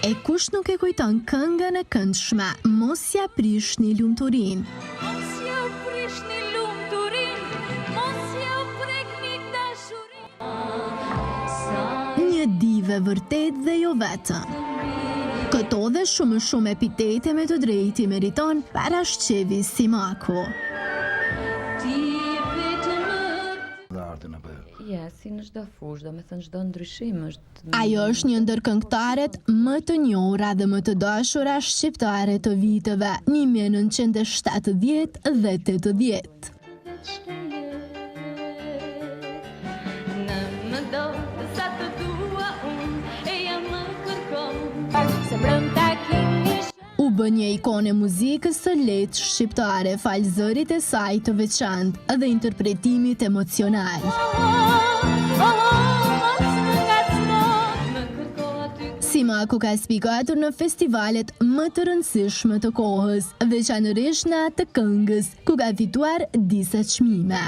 E kush nuk e kujton këngën e këndshme Mos ja prishni lumturin. Mos ja prishni lumturin, mos ja prekni dashurin. Një dive vërtet dhe jo vetëm. Këto dhe shumë epitete me të drejti meriton Parashqevi Simaku. Ja, si në çdo fushë, domethënë çdo ndryshim është. Ajo është një ndër këngëtarët më të njohura dhe më të dashura shqiptare të viteve 1970 dhe 80. Në më do sa të dua unë, e jam më kërkon. Se brëmta kinish. U bë një ikone muzikës së lehtë shqiptare fal zërit e saj të veçantë dhe interpretimit emocional. Simaku ka spikatur në festivalet më të rëndësishme të kohës, veçanërisht në atë të këngës, ku ka fituar disa çmime.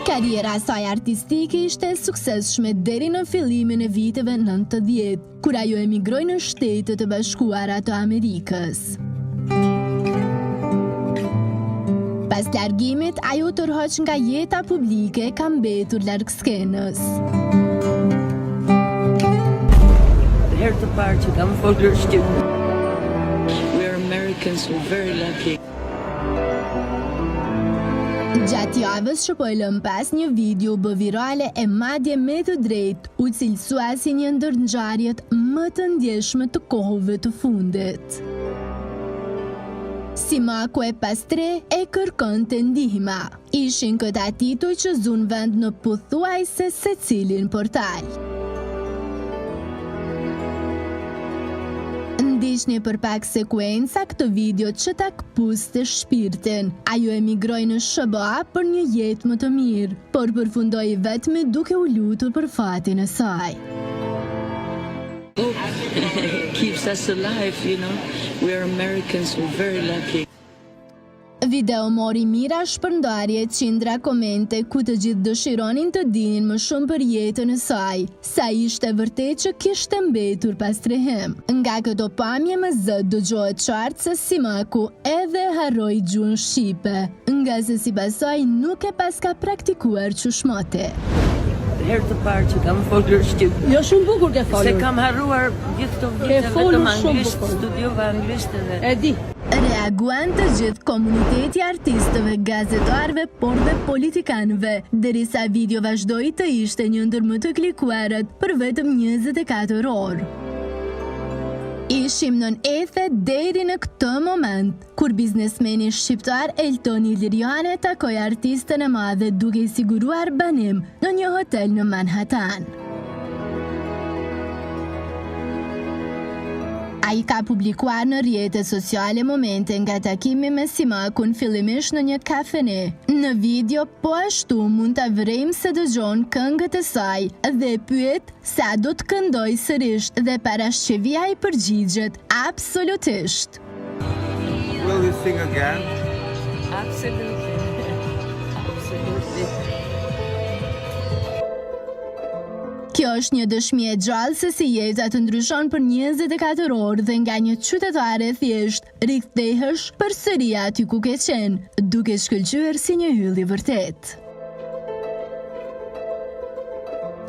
Karriera saj artistike ishte e suksesshme deri në fillimin e viteve 90, kur ajo emigroi në Shtetet e Bashkuara të Amerikës. Pas largimit, ajo tërhoq nga jeta publike ka mbetur larg skenës. Herë të parë që kam folur shqip. We are Americans, we're very lucky. Gjatë javës që po e lëm pas, një video bë virale e madje me të drejtë u cilësua si një ndër ngjarjet më të ndjeshme të kohëve të fundit. Simaku e pastre e kërkonte ndihmë. Ishin këta tituj që zun vend në pothuajse secilin portal. Ndiqni për pak sekuenca këtë video që ta këpuste shpirtin. Ajo emigroi në SBA për një jetë më të mirë, por përfundoi vetëm duke u lutur për fatin e saj. Keeps us alive, you know. We are Americans, we're very lucky. Video mori mira shpërndarje, qindra komente ku të gjithë dëshironin të dinin më shumë për jetën e saj, sa ishte vërtet që kishte mbetur pas trehim. Nga këto pamje më zë dëgjohet qartë se Simaku edhe harroi gjuhën shqipe, nga se sipas saj nuk e paska praktikuar qushmote. Herë të parë që kam folur shqip. Jo shumë bukur ke folur. Se kam harruar gjithë këto vite vetëm anglisht, studiova anglisht edhe. E di. Reaguan të gjithë komuniteti artistëve, gazetarëve, por dhe politikanëve, derisa video vazhdoi të ishte një ndër më të klikuarët për vetëm 24 orë. Ishim nën ethe deri në këtë moment, kur biznesmeni shqiptar Eltoni Liriane takoi artistën e madhe duke i siguruar banim në një hotel në Manhattan. Ai ka publikuar në rrjetet sociale momente nga takimi me Simakun fillimisht në një kafene. Në video po ashtu mund ta vrejmë se dëgjon këngët e saj dhe e pyet sa do të këndoj sërish dhe Parashqevia i përgjigjet absolutisht. Will you sing again? Absolutely. Absolutely. Kjo është një dëshmi e gjallë se si jeta të ndryshon për 24 orë dhe nga një qytetare thjesht rikthehesh përsëri aty ku ke qenë, duke shkëlqyer si një hyll i vërtet.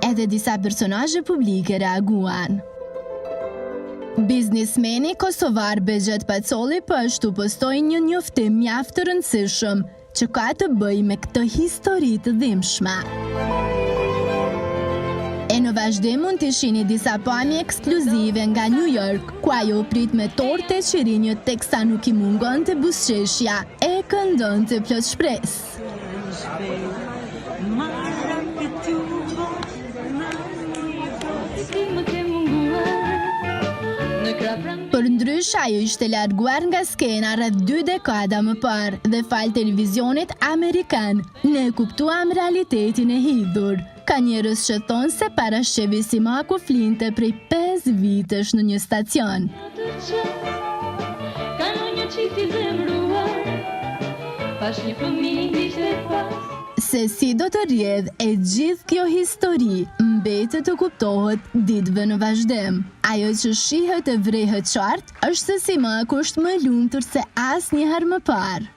Edhe disa personazhe publike reaguan. Biznesmeni kosovar Bexhet Pacolli po ashtu postoi një njoftim mjaft të rëndësishëm që ka të bëjë me këtë histori të dhimbshme. E në vazhdim mund të shihni disa pamje ekskluzive nga New York, ku ajo prit me torte qirinjët teksa nuk i mungonte buzëqeshja e këndonte plot shpresë. Për ndrysh, ajo ishte larguar nga skena rreth 2 dekada më parë dhe fal televizionit amerikan ne kuptuam realitetin e hidhur. Ka njerëz që thonë se Parashqevi Simaku flinte prej 5 vitesh në një stacion. Se si do të rrjedh e gjithë kjo histori, mbetet të kuptohet ditëve në vazhdim. Ajo që shihet e vrehet qartë është se Simaku është më lumtur se asnjëherë më parë.